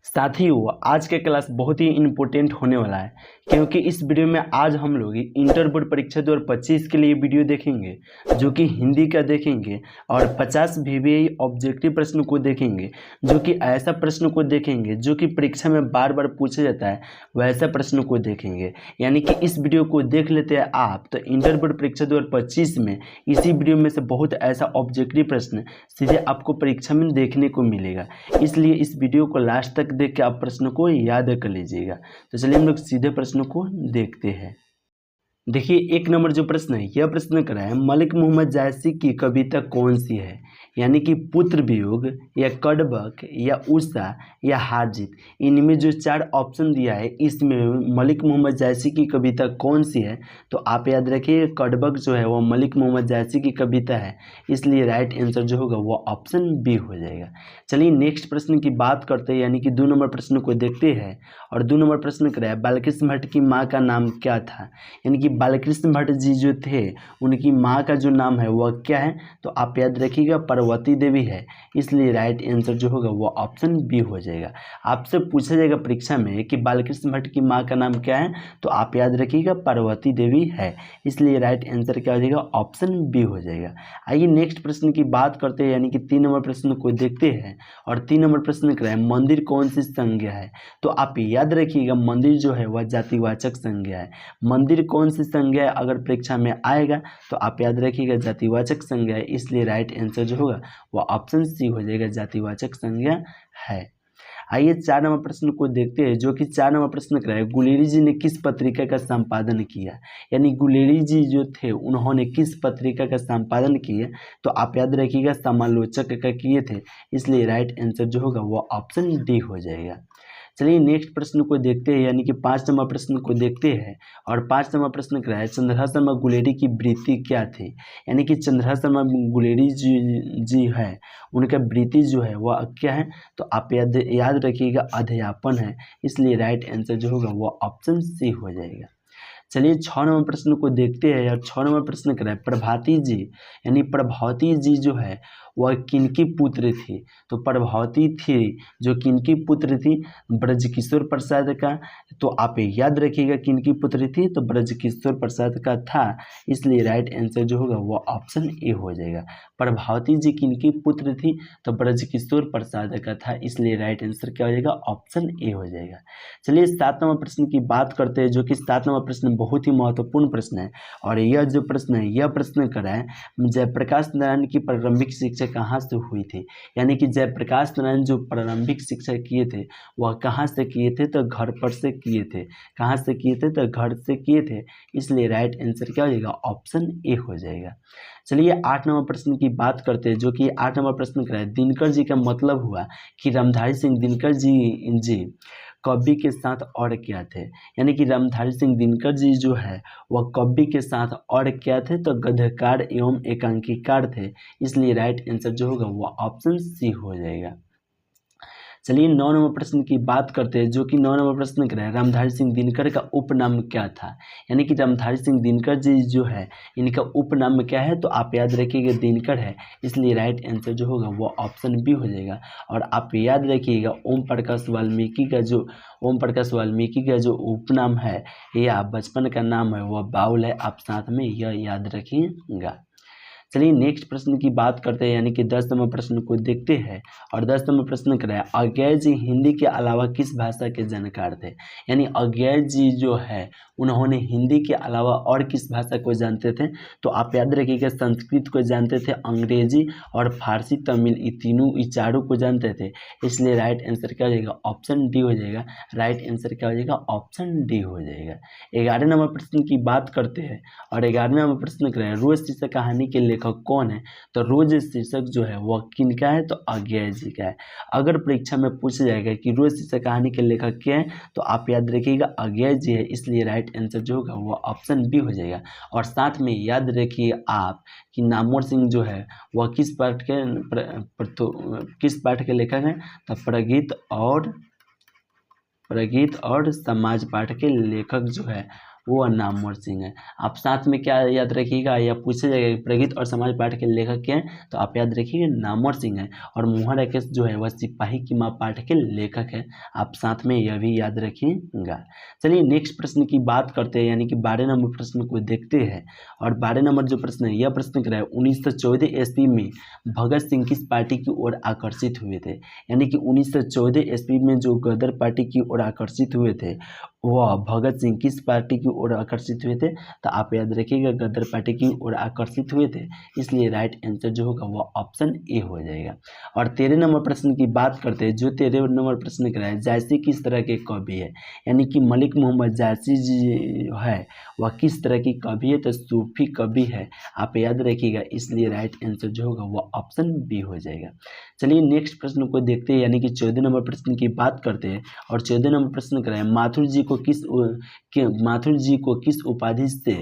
साथियों, आज का क्लास बहुत ही इम्पोर्टेंट होने वाला है क्योंकि इस वीडियो में आज हम लोग इंटर बोर्ड परीक्षा 2025 के लिए वीडियो देखेंगे जो कि हिंदी का देखेंगे और 50 वीवीआई ऑब्जेक्टिव प्रश्न को देखेंगे जो कि ऐसा प्रश्न को देखेंगे जो कि परीक्षा में बार बार पूछा जाता है, वैसा प्रश्न को देखेंगे। यानी कि इस वीडियो को देख लेते हैं आप तो इंटर बोर्ड परीक्षा 2025 में इसी वीडियो में से बहुत ऐसा ऑब्जेक्टिव प्रश्न सीधे आपको परीक्षा में देखने को मिलेगा, इसलिए इस वीडियो को लास्ट तक देख के आप प्रश्न को याद कर लीजिएगा। तो चलिए हम लोग सीधे प्रश्न को देखते हैं। देखिए, एक नंबर जो प्रश्न है, यह प्रश्न करा है मलिक मोहम्मद जायसी की कविता कौन सी है। यानी कि पुत्र वियोग या कड़बक या उषा या हार जीत, इनमें जो चार ऑप्शन दिया है इसमें मलिक मोहम्मद जायसी की कविता कौन सी है। तो आप याद रखिए कड़बक जो है वो मलिक मोहम्मद जायसी की कविता है, इसलिए राइट आंसर जो होगा वो ऑप्शन बी हो जाएगा। चलिए नेक्स्ट प्रश्न की बात करते हैं, यानी कि 2 नंबर प्रश्न को देखते हैं। और 2 नंबर प्रश्न कराया बालकृष्ण भट्ट की माँ का नाम क्या था। यानी कि बालकृष्ण भट्ट जी जो थे उनकी माँ का जो नाम है वह क्या है। तो आप याद रखिएगा पार्वती देवी है, इसलिए राइट आंसर जो होगा वो ऑप्शन बी हो जाएगा। आपसे पूछा जाएगा परीक्षा में कि बालकृष्ण भट्ट की माँ का नाम क्या है, तो आप याद रखिएगा पार्वती देवी है, इसलिए राइट आंसर क्या हो जाएगा, ऑप्शन बी हो जाएगा। आइए नेक्स्ट प्रश्न की बात करते हैं, यानी कि 3 नंबर प्रश्न को देखते हैं। और 3 नंबर प्रश्न कराए मंदिर कौन सी संज्ञा है। तो आप याद रखिएगा मंदिर जो है वह जातिवाचक संज्ञा है। मंदिर कौन सी संज्ञा है अगर परीक्षा में आएगा तो आप याद रखिएगा जातिवाचक संज्ञा है, इसलिए राइट आंसर जो होगा वह ऑप्शन सी हो जाएगा, जातिवाचक संज्ञा है। आइए 4 नंबर प्रश्न को देखते हैं, जो कि 4 नंबर प्रश्न कराए गुलेरी जी ने किस पत्रिका का संपादन किया। यानी गुलेरी जी जो थे उन्होंने किस पत्रिका का संपादन किया। तो आप याद रखिएगा समालोचक का किए थे, इसलिए राइट आंसर जो होगा वो ऑप्शन डी हो जाएगा। चलिए नेक्स्ट प्रश्न को देखते हैं, यानी कि 5 नंबर प्रश्न को देखते हैं। और 5 नंबर प्रश्न कराया चंद्रहा शर्मा गुलेरी की वृत्ति क्या थी। यानी कि चंद्रहा शर्मा गुलेरी जी है उनका वृत्ति जो है वह क्या है। तो आप याद रखिएगा अध्यापन है, इसलिए राइट आंसर जो होगा वो ऑप्शन सी हो जाएगा। चलिए 6 नंबर प्रश्न को देखते हैं। यार 6 नंबर प्रश्न कराए प्रभाती जी, यानी प्रभावती जी जो है वह किनकी पुत्र थी। तो प्रभावती थी जो किनकी पुत्र थी, ब्रजकिशोर प्रसाद का। तो आप याद रखिएगा किनकी पुत्र थी, तो ब्रजकिशोर प्रसाद का था, इसलिए राइट आंसर जो होगा वो ऑप्शन ए हो जाएगा। प्रभावती जी किनकी पुत्र थी, तो ब्रजकिशोर प्रसाद का था, इसलिए राइट आंसर क्या हो जाएगा, ऑप्शन ए हो जाएगा। चलिए 7 नंबर प्रश्न की बात करते हैं, जो कि 7 नंबर प्रश्न बहुत ही महत्वपूर्ण प्रश्न है। और यह जो प्रश्न है यह प्रश्न करा है जयप्रकाश नारायण की प्रारंभिक शिक्षा कहाँ से हुई थी। यानी कि जयप्रकाश नारायण जो प्रारंभिक शिक्षा किए थे वह कहाँ से किए थे, तो घर पर से किए थे। कहाँ से किए थे, तो घर से किए थे, इसलिए राइट आंसर क्या हो जाएगा, ऑप्शन ए हो जाएगा। चलिए 8 नंबर प्रश्न की बात करते हैं, जो कि 8 नंबर प्रश्न कराए दिनकर जी का मतलब हुआ कि रामधारी सिंह दिनकर जी कवि के साथ और क्या थे। यानी कि रामधारी सिंह दिनकर जी जो है वह कवि के साथ और क्या थे, तो गद्यकार एवं एकांकीकार थे, इसलिए राइट आंसर जो होगा वो ऑप्शन सी हो जाएगा। चलिए 9 नंबर प्रश्न की बात करते हैं, जो कि 9 नंबर प्रश्न कराए रामधारी सिंह दिनकर का उपनाम क्या था। यानी कि रामधारी सिंह दिनकर जी जो है इनका उपनाम क्या है। तो आप याद रखिएगा दिनकर है, इसलिए राइट आंसर जो होगा वो ऑप्शन बी हो जाएगा। और आप याद रखिएगा ओम प्रकाश वाल्मीकि का जो उपनाम है या बचपन का नाम है वह बाउल है, आप साथ में यह याद रखिएगा। चलिए नेक्स्ट प्रश्न की बात करते हैं, यानी कि 10 नंबर प्रश्न को देखते हैं। और 10 नंबर प्रश्न कराया अज्ञेय जी हिंदी के अलावा किस भाषा के जानकार थे। यानी अज्ञेय जी जो है उन्होंने हिंदी के अलावा और किस भाषा को जानते थे। तो आप याद रखिएगा संस्कृत को जानते थे, अंग्रेजी और फारसी तमिल ये चारों को जानते थे, इसलिए राइट आंसर क्या हो जाएगा, ऑप्शन डी हो जाएगा। राइट आंसर क्या हो जाएगा, ऑप्शन डी हो जाएगा। 11 नंबर प्रश्न की बात करते हैं। और 11 नंबर प्रश्न कराया रोज शीर्षक कहानी के लेखक कौन है। तो रोज शीर्षक जो है वह किनका है, तो अज्ञेय जी का है। अगर परीक्षा में पूछा जाएगा कि रोज शीर्षक कहानी के लेखक क्या है, तो आप याद रखिएगा अज्ञेय जी है, इसलिए राइट आंसर जो होगा वह ऑप्शन बी हो जाएगा। और साथ में याद रखिए आप कि नामवर सिंह जो है वह किस पाठ के लेखक हैं, तो प्रगीत और समाज पाठ के लेखक जो है वो नामवर सिंह है। आप साथ में क्या याद रखिएगा, या पूछा जाएगा प्रगति और समाज पाठ के लेखक क्या हैं, तो आप याद रखिएगा नामवर सिंह है। और मोहन राकेश जो है वह सिपाही की माँ पाठ के लेखक है, आप साथ में यह भी याद रखिएगा। चलिए नेक्स्ट प्रश्न की बात करते हैं, यानी कि 12 नंबर प्रश्न को देखते हैं। और 12 नंबर जो प्रश्न है, यह प्रश्न क्या है, 1914 ईस्वी में भगत सिंह किस पार्टी की ओर आकर्षित हुए थे। यानी कि 1914 ईस्वी में जो गदर पार्टी की ओर आकर्षित हुए थे, वह भगत सिंह किस पार्टी की ओर आकर्षित हुए थे, तो आप याद रखिएगा गदर पार्टी की ओर आकर्षित हुए थे, इसलिए राइट आंसर जो होगा वह ऑप्शन ए हो जाएगा। और 13 नंबर प्रश्न की बात करते हैं, जो 13 नंबर प्रश्न कराए, जायसी किस तरह के कवि है। यानी कि मलिक मोहम्मद जायसी जी है वह किस तरह की कवि है, तो सूफी कवि है, आप याद रखिएगा, इसलिए राइट आंसर जो होगा वह ऑप्शन बी हो जाएगा। चलिए नेक्स्ट प्रश्न को देखते हैं, यानी कि 14 नंबर प्रश्न की बात करते हैं। और 14 नंबर प्रश्न कराए, माथुर जी को किस उपाधि से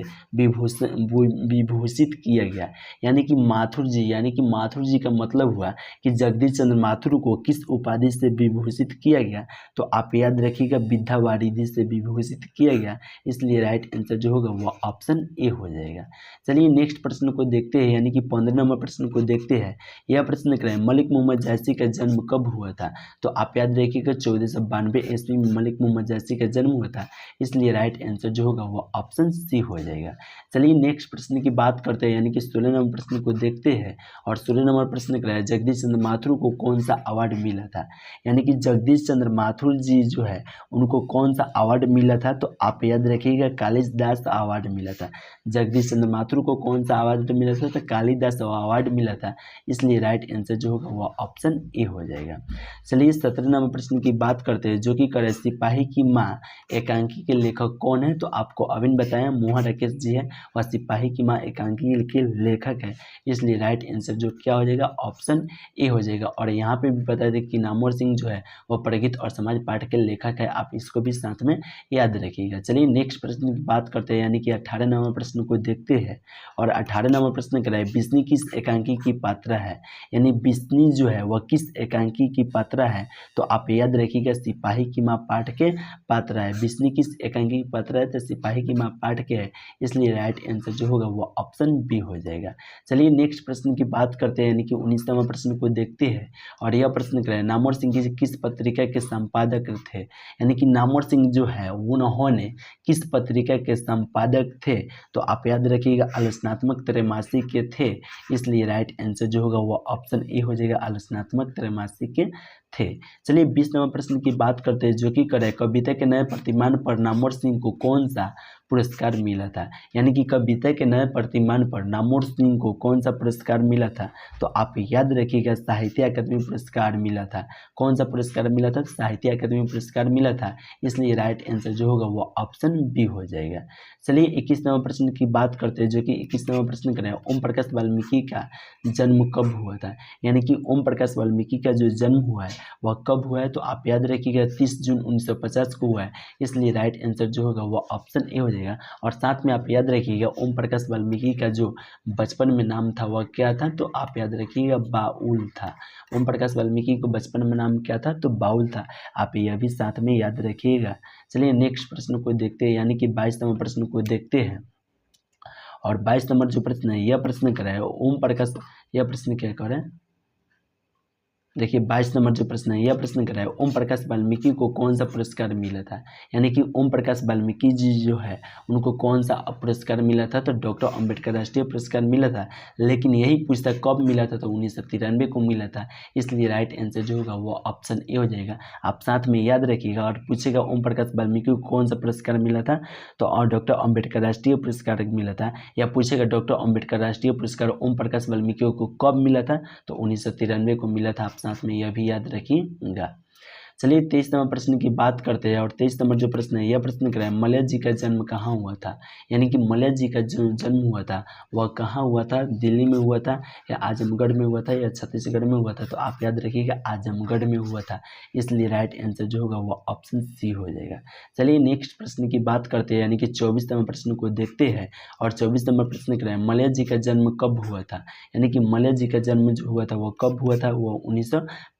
विभूषित किया गया। यानी कि माथुर जी का मतलब हुआ कि जगदीश चंद्र माथुर को किस उपाधि से विभूषित किया गया, तो आप याद रखिएगा विद्या वारिधि से विभूषित किया गया, इसलिए राइट आंसर जो होगा वह ऑप्शन ए हो जाएगा। चलिए नेक्स्ट प्रश्न को देखते हैं, यानी कि 15 नंबर प्रश्न को देखते हैं। यह प्रश्न कराए, मलिक मोहम्मद जायसी का जन्म कब हुआ था, तो आप याद रखिएगा 1492 ईस्वी में मलिक मोहम्मद जायसी का जन्म हुआ था, इसलिए राइट आंसर जो होगा वो ऑप्शन सी हो जाएगा। चलिए नेक्स्ट प्रश्न की बात करते हैं, यानी कि 16 नंबर प्रश्न को देखते हैं। और 16 नंबर प्रश्न कराया, जगदीश चंद्र माथुर को कौन सा अवार्ड मिला था। यानी कि जगदीश चंद्र माथुर जी जो है उनको कौन सा अवार्ड मिला था, तो आप याद रखिएगा कालिदास अवार्ड मिला था। जगदीश चंद्र माथुर को कौन सा अवार्ड मिला था, तो कालिदास अवार्ड मिला था, इसलिए राइट आंसर जो होगा वह ऑप्शन ए हो जाएगा। चलिए 17 नंबर प्रश्न की बात करते हैं, जो कि करे सिपाही की माँ एकांकी के लेखक कौन है, तो आपको अभी बताया मोहन राकेश जी है, वह सिपाही की माँ एकांकी के लेखक है, इसलिए राइट आंसर जो क्या हो जाएगा ऑप्शन ए हो जाएगा। और यहाँ पे भी बता दें कि नामवर सिंह जो है वह प्रगति और समाज पाठ के लेखक है, आप इसको भी साथ में याद रखिएगा। चलिए नेक्स्ट प्रश्न की बात करते हैं, यानी कि 18 नंबर प्रश्न को देखते हैं। और 18 नंबर प्रश्न कराए, बिस्नी किस एकांकी की पात्रा है। यानी बिस्नी जो है वह किस एकांकी की पात्रा है, तो आप याद रखिएगा सिपाही की माँ पाठ के पात्रा है। बिस्नी किस एकांकी की पात्रा है, तो सिपाही की माँ पाठ के है, इसलिए राइट आंसर जो होगा वो ऑप्शन बी हो जाएगा। चलिए नेक्स्ट प्रश्न की बात करते हैं, यानी कि 19वां प्रश्न को देखते हैं। और यह प्रश्न कराए, नामवर सिंह किस पत्रिका के संपादक थे। यानी कि नामवर सिंह जो है उन्होंने किस पत्रिका के संपादक थे, तो आप याद रखिएगा आलोचनात्मक त्रैमासिक के थे, इसलिए राइट आंसर जो होगा वो ऑप्शन ए हो जाएगा, आलोचनात्मक त्रैमासिक के थे। चलिए 20 नंबर प्रश्न की बात करते हैं, जो कि करे कविता के नए प्रतिमान पर नामवर सिंह को कौन सा पुरस्कार मिला था। यानी कि कविता के नए प्रतिमान पर नामवर सिंह को कौन सा पुरस्कार मिला था, तो आप याद रखिएगा साहित्य अकादमी पुरस्कार मिला था। कौन सा पुरस्कार मिला था, साहित्य अकादमी पुरस्कार मिला था, इसलिए राइट आंसर जो होगा वो ऑप्शन बी हो जाएगा। चलिए 21 नंबर प्रश्न की बात करते हैं, जो कि 21 नंबर प्रश्न करें, ओम प्रकाश वाल्मीकि का जन्म कब हुआ था। यानी कि ओम प्रकाश वाल्मीकि का जो जन्म हुआ है वह कब हुआ है, तो आप याद रखिएगा 30 जून 1950 को हुआ है, इसलिए राइट आंसर जो होगा वो ऑप्शन ए हो जाएगा। और साथ में आप याद रखिएगा ओम प्रकाश वाल्मीकि का जो बचपन में नाम था वह क्या था, तो आप याद रखिएगा बाउल था। ओम प्रकाश वाल्मीकि को बचपन में नाम क्या था, तो बाउल था, आप यह भी साथ में याद रखिएगा। चलिए नेक्स्ट प्रश्न को देखते हैं, यानी कि 22 नंबर प्रश्न को देखते हैं। और 22 नंबर जो प्रश्न है, यह प्रश्न कराए ओम प्रकाश, यह प्रश्न क्या करें, देखिए 22 नंबर जो प्रश्न है, यह प्रश्न कराए ओम प्रकाश वाल्मीकि को कौन सा पुरस्कार मिला था। यानी कि ओम प्रकाश वाल्मीकि जी जो है उनको कौन सा पुरस्कार मिला था, तो डॉक्टर अंबेडकर राष्ट्रीय पुरस्कार मिला था, लेकिन यही पूछता कब मिला था, तो 1993 को मिला था, इसलिए राइट आंसर जो होगा वो ऑप्शन ए हो जाएगा। आप साथ में याद रखिएगा। और पूछेगा ओम प्रकाश वाल्मीकि को कौन सा पुरस्कार मिला था, तो और डॉक्टर अंबेडकर राष्ट्रीय पुरस्कार मिला था, या पूछेगा डॉक्टर अंबेडकर राष्ट्रीय पुरस्कार ओम प्रकाश वाल्मीकि को कब मिला था, तो 1993 को मिला था, आप साथ में यह भी याद रखिएगा। चलिए 23 नंबर प्रश्न की बात करते हैं। और 23 नंबर जो प्रश्न है, यह प्रश्न कराए मलय जी का जन्म कहाँ हुआ था। यानी कि मलय जी का जो जन्म हुआ था वह कहाँ हुआ था, दिल्ली में हुआ था, या आजमगढ़ में हुआ था, या छत्तीसगढ़ में हुआ था, तो आप याद रखिएगा आजमगढ़ में हुआ था, इसलिए राइट आंसर जो होगा वह ऑप्शन सी हो जाएगा। चलिए नेक्स्ट प्रश्न की बात करते हैं, यानी कि 24 नंबर प्रश्न को देखते हैं। और 24 नंबर प्रश्न कराए मलय जी का जन्म कब हुआ था। यानी कि मलय जी का जन्म जो हुआ था वह कब हुआ था, वह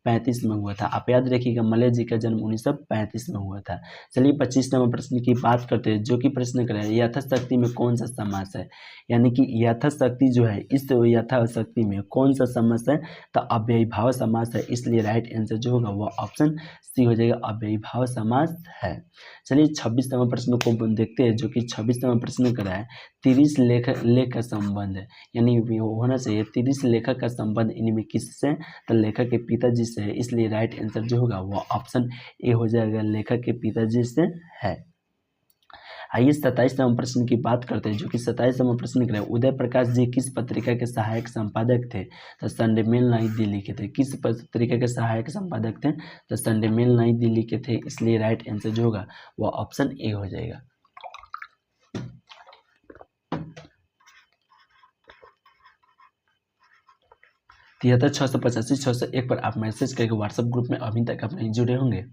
1935 में हुआ था। आप याद रखिएगा मलय जी का जन्म 1935 में हुआ था। चलिए 25 नंबर प्रश्न की बात करते हैं, जो कि प्रश्न कर रहे हैं यथाशक्ति में कौन सा समास है, यानी कि यथाशक्ति जो है इस यथाशक्ति में कौन सा समास है, तो अव्ययीभाव समास है। इसलिए राइट आंसर जो होगा वो ऑप्शन सी हो जाएगा, अव्ययीभाव समास है। चलिए 26 नंबर प्रश्न को देखते हैं, जो कि 26 नंबर प्रश्न कर रहा है 30 लेख का संबंध है, यानी होना चाहिए 30 लेखक का संबंध इनमें किससे, तो लेखक के पिताजी से है। इसलिए राइट आंसर जो होगा वो ऑप्शन ए हो जाएगा, लेखक के पिताजी से है। आइए 27 नंबर प्रश्न की बात करते हैं, जो कि 27 नंबर प्रश्न कर रहे हैं उदय प्रकाश जी किस पत्रिका के सहायक संपादक थे, तो संडे मेल नई दिल्ली के थे। किस पत्रिका के सहायक संपादक थे, तो संडे मेल नई दिल्ली के थे। इसलिए राइट आंसर जो होगा वो ऑप्शन ए हो जाएगा। तिहत्तर 685 601 पर आप मैसेज करके व्हाट्सएप ग्रुप में अभी तक आप नहीं जुड़े होंगे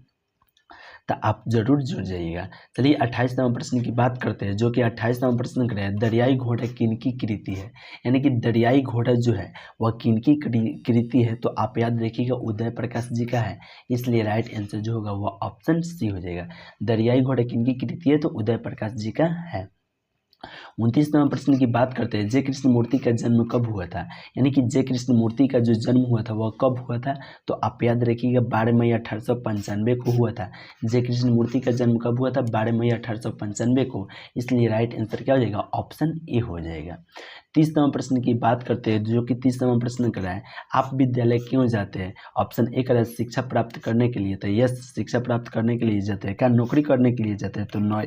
तो आप जरूर जुड़ जाइएगा। चलिए 28 नंबर प्रश्न की बात करते हैं, जो कि 28 नंबर प्रश्न करें दरियाई घोड़ा किनकी कृति है, यानी कि दरियाई घोड़ा जो है वह किनकी कृति है, तो आप याद रखिएगा उदय प्रकाश जी का है। इसलिए राइट आंसर जो होगा वह ऑप्शन सी हो जाएगा, दरियाई घोड़ा किनकी कृति है, तो उदय प्रकाश जी का है। 29 नंबर प्रश्न की बात करते हैं जय कृष्ण मूर्ति का जन्म कब हुआ था, यानी कि जय कृष्ण मूर्ति का जो जन्म हुआ था वह कब हुआ था, तो आप याद रखिएगा 12 मई 1895 को हुआ था। जय कृष्ण मूर्ति का जन्म कब हुआ था, 12 मई 1895 को। इसलिए राइट आंसर क्या हो जाएगा, ऑप्शन ए हो जाएगा। 30 नंबर प्रश्न की बात करते हैं, जो कि 30 नंबर प्रश्न कर रहा है आप विद्यालय क्यों जाते हैं। ऑप्शन ए करें शिक्षा प्राप्त करने के लिए, तो यस शिक्षा प्राप्त करने के लिए जाते हैं। क्या नौकरी करने के लिए जाते हैं, तो नो।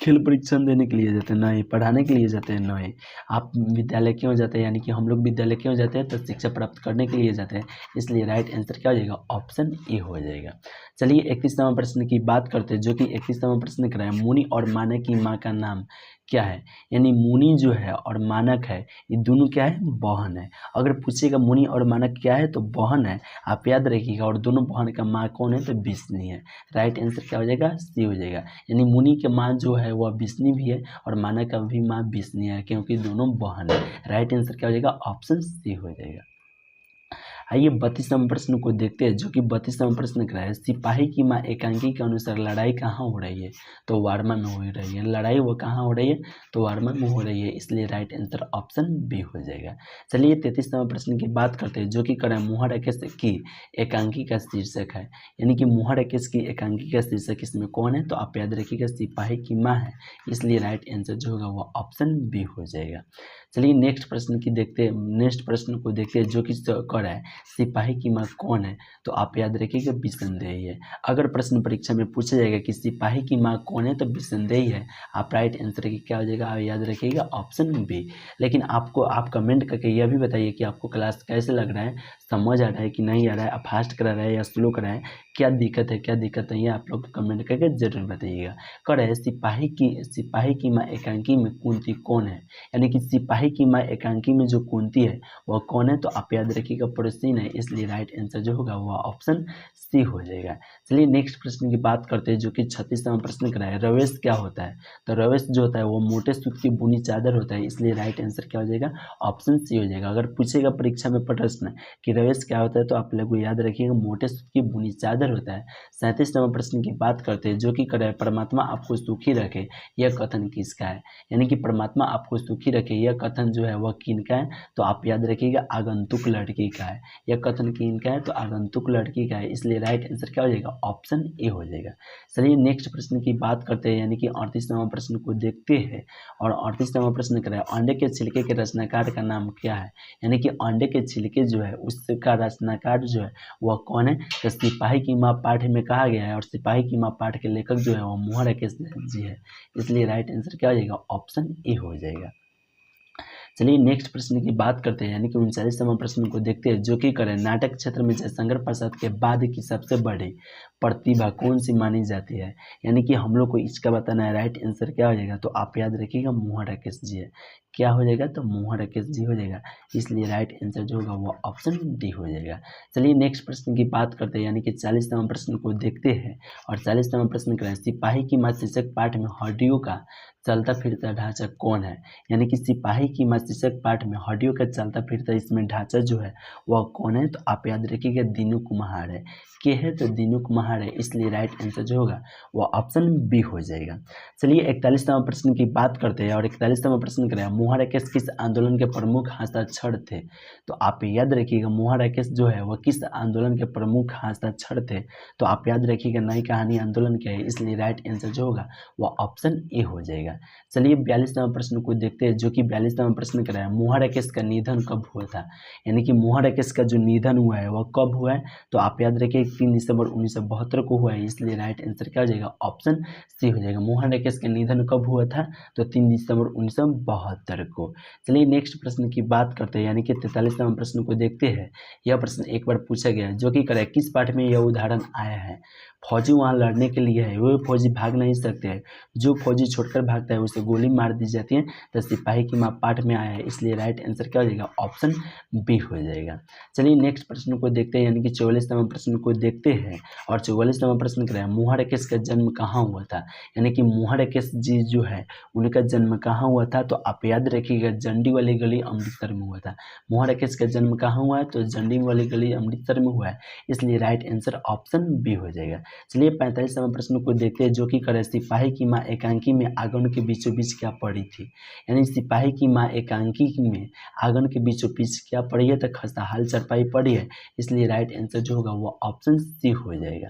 खेल परीक्षण देने के लिए जाते हैं, नहीं। पढ़ाने के लिए जाते हैं, नहीं। आप विद्यालय क्यों जाते हैं, यानी कि हम लोग विद्यालय क्यों जाते हैं, तो शिक्षा प्राप्त करने के लिए जाते हैं। इसलिए राइट आंसर क्या हो जाएगा, ऑप्शन ए हो जाएगा। चलिए 31 नंबर प्रश्न की बात करते हैं, जो कि 31 नंबर प्रश्न कर रहा है मुनि और मानक की माँ का नाम क्या है, यानी मुनि जो है और मानक है ये दोनों क्या है, बहन है। अगर पूछेगा मुनि और मानक क्या है, तो बहन है, आप याद रखिएगा। और दोनों बहन का माँ कौन है, तो विष्णु है। राइट आंसर क्या हो जाएगा, सी हो जाएगा, यानी मुनि के माँ जो है वह विष्णु भी है और मानक का भी माँ विष्णु है, क्योंकि दोनों बहन है। राइट आंसर क्या हो जाएगा, ऑप्शन सी हो जाएगा। आइए 32 नंबर प्रश्न को देखते हैं, जो कि 32 नंबर प्रश्न कर रहा है सिपाही की माँ एकांकी के अनुसार लड़ाई कहाँ हो रही है, तो वारमा में हो रही है। लड़ाई वो कहाँ हो रही है, तो वारमा में हो रही है। इसलिए राइट आंसर ऑप्शन बी हो जाएगा। चलिए 33 नंबर प्रश्न की बात करते हैं, जो कि कर रहा है मुहा राकेश की एकांकी का शीर्षक है, यानी कि मुहा राकेश की एकांकी का शीर्षक इसमें कौन है, तो आप याद रखिएगा सिपाही की माँ है। इसलिए राइट आंसर जो होगा वो ऑप्शन बी हो जाएगा। चलिए नेक्स्ट प्रश्न की देखते हैं, नेक्स्ट प्रश्न को देखते हैं, जो कि कर रहा है सिपाही की माँ कौन है, तो आप याद रखिएगा विसंदेही है। अगर प्रश्न परीक्षा में पूछा जाएगा कि सिपाही की माँ कौन है, तो विसंदेही है। आप राइट आंसर की क्या हो जाएगा, आप याद रखिएगा ऑप्शन बी। लेकिन आपको आप कमेंट करके यह भी बताइए कि आपको क्लास कैसे लग रहा है, समझ आ रहा है कि नहीं आ रहा है, आप फास्ट करा रहा है या स्लो करा है, क्या दिक्कत है क्या दिक्कत नहीं है, आप लोग कमेंट करके जरूर बताइएगा। कर रहे सिपाही की माँ एकांकी में कुंती कौन है, यानी कि सिपाही की माँ एकांकी में जो कुंती है वह कौन है, तो आप याद रखिएगा पड़ोसीन है। इसलिए राइट आंसर जो होगा वह ऑप्शन सी हो जाएगा। चलिए नेक्स्ट प्रश्न की बात करते हैं, जो कि 36 नंबर प्रश्न का है रवेश क्या होता है, तो रवेश जो होता है वो मोटे सूत की बुनी चादर होता है। इसलिए राइट आंसर क्या हो जाएगा, ऑप्शन सी हो जाएगा। अगर पूछेगा परीक्षा में प्रश्न कि रवेश क्या होता है, तो आप लोग को याद रखिएगा मोटे सूत की बुनी चादर होता है। 37 नंबर प्रश्न की बात करते हैं, जो कि करे परमात्मा आपको सुखी रखे, यह कथन किसका है, यानी कि परमात्मा आपको सुखी रखे यह कथन जो है वह किनका है, तो आप याद रखिएगा आगंतुक लड़की का है। यह कथन किनका है, तो आगंतुक लड़की का है। इसलिए राइट आंसर क्या हो जाएगा, ऑप्शन ए हो जाएगा। चलिए नेक्स्ट प्रश्न की बात करते हैं, यानी कि 38 नंबर प्रश्न को देखते हैं। और 38 नंबर प्रश्न कर रहा है अंडे के छिलके के रचनाकार का नाम क्या है, यानी कि अंडे के छिलके जो है उसका रचनाकार जो है वह कौन है, तो सिपाही की माँ पाठ में कहा गया है। और सिपाही की माँ पाठ के लेखक जो है वह मुहा राकेश जी है। इसलिए राइट आंसर क्या हो जाएगा, ऑप्शन ए हो जाएगा। चलिए नेक्स्ट प्रश्न की बात करते हैं, यानी कि 39 नंबर प्रश्न को देखते हैं, जो कि करें नाटक क्षेत्र में जयशंकर प्रसाद के बाद की सबसे बड़ी प्रतिभा कौन सी मानी जाती है, यानी कि हम लोग को इसका बताना है। राइट आंसर क्या हो जाएगा, तो आप याद रखिएगा मुहा राकेश जी है। क्या हो जाएगा, तो मुहा राकेश जी हो जाएगा। इसलिए राइट आंसर जो होगा वो ऑप्शन डी हो जाएगा। चलिए नेक्स्ट प्रश्न की बात करते हैं, यानी कि 40 नंबर प्रश्न को देखते हैं। और 40 नंबर प्रश्न करें सिपाही की माँ शीर्षक पाठ में हड्डियों का चलता फिरता ढांचा कौन है, यानी कि सिपाही की माँ मस्तिष्क पार्ट में हड्डियों का चलता फिरता इसमें ढांचा जो है वह कौन है? तो आप याद रखिएगा दीनू कुम्हार है। के है तो दीनू कुम्हार है, इसलिए राइट आंसर जो होगा वह ऑप्शन बी हो जाएगा। चलिए 41वां प्रश्न की बात करते हैं और 41वां प्रश्न करें, मोहा राकेश किस आंदोलन के प्रमुख हस्ताक्षर थे? तो आप याद रखिएगा मोहा राकेश जो है वह किस आंदोलन के प्रमुख हस्ताक्षर थे? तो आप याद रखिएगा नई कहानी आंदोलन के है, इसलिए राइट आंसर जो होगा वह ऑप्शन ए हो जाएगा। चलिए 42वां प्रश्न को देखते हैं, जो कि 42वां प्रश्न कराया, मोहा राकेश का निधन कब हुआ था? यानी कि मोहा राकेश का जो निधन हुआ है वह कब हुआ है? तो आप याद रखिए 3 दिसंबर 1972 को हुआ है, इसलिए राइट आंसर क्या हो जाएगा? ऑप्शन सी हो जाएगा। मोहा राकेश का निधन कब हुआ था? तो 3 दिसंबर 1972 को। चलिए नेक्स्ट प्रश्न की बात करते हैं, यानी कि 43वां प्रश्न को देखते हैं। यह प्रश्न एक बार पूछा गया है, जो कि करे किस पाठ में यह उदाहरण आया है? फौजी वहाँ लड़ने के लिए है, वो फौजी भाग नहीं सकते हैं, जो फौजी छोड़कर भागता है उसे गोली मार दी जाती है, तो सिपाही की माँ पाठ में आया है, इसलिए राइट आंसर क्या हो जाएगा? ऑप्शन बी हो जाएगा। चलिए नेक्स्ट प्रश्न को देखते हैं, यानी कि 44वां प्रश्न को देखते हैं और 44वां प्रश्न कराया, मोहा राकेश का जन्म कहाँ हुआ था? यानी कि मोहा राकेश जी जो है उनका जन्म कहाँ हुआ था? तो आप याद रखिएगा जंडी वाली गली अमृतसर में हुआ था। मोहा राकेश का जन्म कहाँ हुआ है? तो जंडी वाली गली अमृतसर में हुआ है, इसलिए राइट आंसर ऑप्शन बी हो जाएगा। चलिए 45वां प्रश्न को देखते हैं, जो कि करे सिपाही की माँ एकांकी में आंगन के बीचों बीच क्या पड़ी थी? यानी सिपाही की माँ एकांकी में आंगन के बीचों बीच क्या पड़ी है? तो खस्ताहाल चारपाई पड़ी है, इसलिए राइट आंसर जो होगा वो ऑप्शन सी हो जाएगा।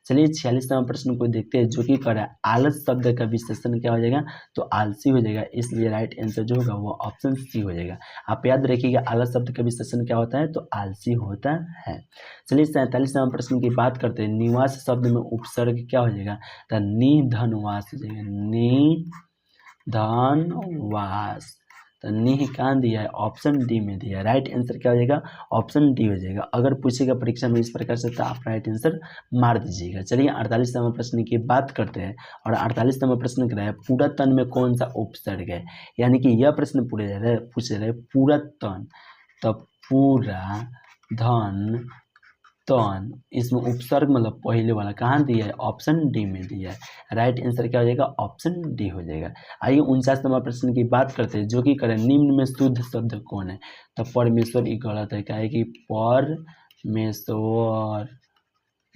चलिए 46वां प्रश्न को देखते हैं, जो कि करा आलस शब्द का विशेषण क्या हो जाएगा? तो आलसी हो जाएगा, इसलिए राइट आंसर जो होगा वो ऑप्शन सी हो जाएगा। आप याद रखिएगा आलस शब्द का विशेषण क्या होता है? तो आलसी होता है। चलिए 47वां प्रश्न की बात करते हैं, निवास शब्द में उपसर्ग क्या हो जाएगा? तो निधनवास हो जाएगा, निधनवास। तो निह कहाँ दिया है? ऑप्शन डी में दिया है, राइट आंसर क्या हो जाएगा? ऑप्शन डी हो जाएगा। अगर पूछेगा परीक्षा में इस प्रकार से तो आप राइट आंसर मार दीजिएगा। चलिए 48वां प्रश्न की बात करते हैं और 48वां प्रश्न कराया, पूरा तन में कौन सा उपसर्ग है? यानी कि यह प्रश्न पूछ रहे पूरा तन, तो पूरा धन तन, इसमें उपसर्ग मतलब पहले वाला कहाँ दिया है? ऑप्शन डी में दिया है, राइट आंसर क्या हो जाएगा? ऑप्शन डी हो जाएगा। आइए 49वां प्रश्न की बात करते हैं, जो कि करें निम्न में शुद्ध शब्द कौन है? तो परमेश्वर, ये गलत है, क्या है कि परमेश्वर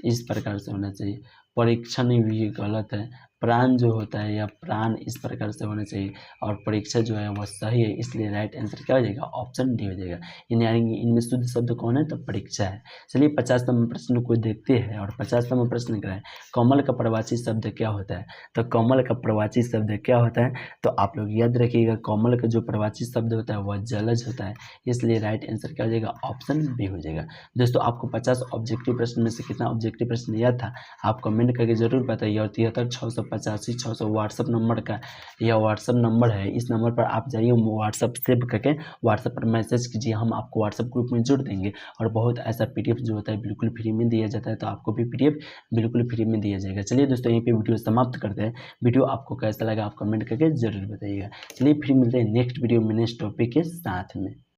इस प्रकार से होना चाहिए। परीक्षण भी गलत है, प्राण जो होता है या प्राण इस प्रकार से होना चाहिए, और परीक्षा जो है वह सही है, इसलिए राइट आंसर क्या हो जाएगा? ऑप्शन डी हो जाएगा। यानी इनमें शुद्ध शब्द कौन है? तो परीक्षा है। चलिए 50वां प्रश्न को देखते हैं और 50वां प्रश्न क्या है, कमल का प्रवाची शब्द क्या होता है? तो कमल का प्रवाची शब्द क्या होता है? तो आप लोग याद रखिएगा कमल का जो प्रवाची शब्द होता है वह जलज होता है, इसलिए राइट आंसर क्या हो जाएगा? ऑप्शन बी हो जाएगा। दोस्तों आपको 50 ऑब्जेक्टिव प्रश्न में से कितना ऑब्जेक्टिव प्रश्न याद था आप कमेंट करके जरूर बताइए। और 73 685 600 व्हाट्सअप नंबर का यह व्हाट्सअप नंबर है, इस नंबर पर आप जाइए, व्हाट्सअप सेव करके व्हाट्सअप पर मैसेज कीजिए, हम आपको व्हाट्सअप ग्रुप में जोड़ देंगे। और बहुत ऐसा PDF जो होता है बिल्कुल फ्री में दिया जाता है, तो आपको भी PDF बिल्कुल फ्री में दिया जाएगा। चलिए दोस्तों यहीं पे वीडियो समाप्त करते हैं। वीडियो आपको कैसा लगा आप कमेंट करके जरूर बताइएगा। चलिए फिर मिलते हैं नेक्स्ट वीडियो में नेक्स्ट टॉपिक के साथ में।